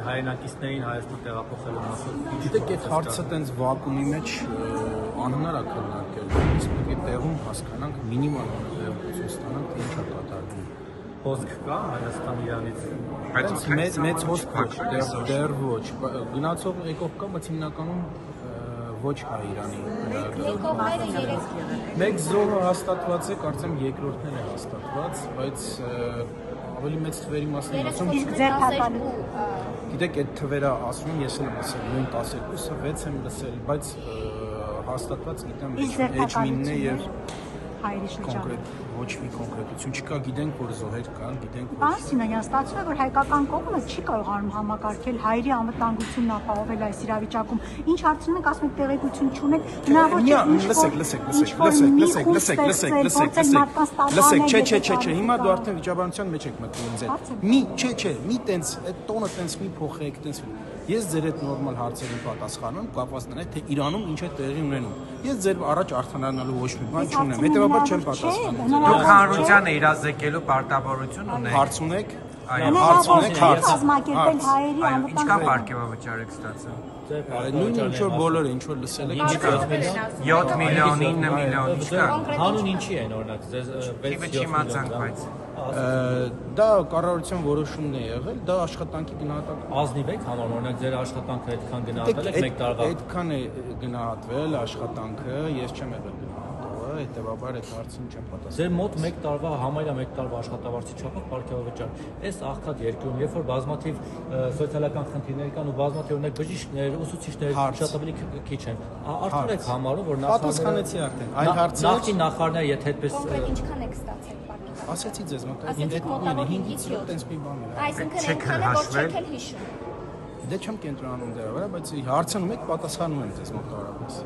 հայրենակիցներին Հայաստան տեղափոխելու մասով։ Գիտեք, այդ հարցը տենց վակուումի մեջ անհնար է քննարկել։ Իսկ պետք է տեղում հասկանանք, մինիմալ տեղեկություն ստանանք, թե ինչ է կատարվում։ Խոսք կա Հայաստան Իրանից։ Բայց մեծ խոսք ոչ, դեռ ոչ։ Գնացող եկող կա, բայց հիմնականում ոչ հայ Իրանի։ Եկողները 3 Մեկ զոհը հաստատված է, կարծեմ երկրորդն է հաստատված, բայց ավելի մեծ թվերի մասին ասում։ Իսկ ձերբակալու Գիտեք, այդ թվերը ասում եմ, ես եմ լսել, նույն 12-ը 6 եմ լսել, բայց հաստատված գիտեմ Էջմինն է եւ հայերի շրջանում։ ոչ մի կոնկրետություն չկա, գիտենք, որ զոհեր կան, գիտենք, որ Պարոն Սիմոնյան, ստացվում է, որ հայկական կողմը չի կարողանում համակարգել հայերի անվտանգությունն ապահովել այս իրավիճակում։ Ինչ հարցնում եք, ասում եք տեղեկություն չունեք, Լսեք, հիմա դու արդեն վիճաբանության մեջ եք մտնում ինձ։ Մի տենց, այդ տոնը տենց մի փոխեք, տենց Ես ձեր այդ նորմալ հարցերին պատասխանում եմ, կապված նրան, թե Իրանում ինչ է տեղի ունենում։ Ես ձեր առաջ արտանանալու ոչ մի բան չունեմ, հետևաբար չեմ պատասխանում։ Դուք հանրությանը իրազեկելու պարտավորություն ունեք։ Հարց ունեք։ Հարց ունեք, կազմակերպել հայերի Ինչքան պարգևավճար եք ստացել։ Նույն ինչ որ բոլորը ինչ որ լսել եք։ 7 միլիոն, 9 միլիոն, ինչքան։ Հանուն ինչի են օրինակ, ձեզ 6-7 չիմացանք, բայց Դա կառավարության որոշումն է եղել, դա աշխատանքի գնահատական։ Ազնիվ եք համարում, օրինակ ձեր աշխատանքը այդքան գնահատել եք մեկ տարվա։ Այդքան է գնահատվել աշխատանքը, ես չեմ եղել գնահատողը, հետևաբար այդ հարցին չեմ պատասխանել։ Ձեր մոտ մեկ տարվա, համարյա մեկ տարվա աշխատավարձի չափով պարգևավճար։ Այս աղքատ երկրում, երբ որ բազմաթիվ սոցիալական խնդիրներ կան ու բազմաթիվ օրինակ բժիշկներ, ուսուցիչներ շատ ավելի քիչ են, արդյոք եք համարում, որ պատասխանեցի արդեն։ Այլ հարցեր։ Նախկին նախարարները եթե այդպես Ինչքան եք ստացել պարգևը։ Ասեցի ձեզ մոտ Ասեցիք մոտավոր 5-ից 7 տենց մի բան է։ Այսինքն այնքան է, որ չեք էլ հիշում։ Դե չեմ կենտրոնանում դրա վրա, բայց հարցնում եք, պատասխանում եմ ձեզ մոտավորապես։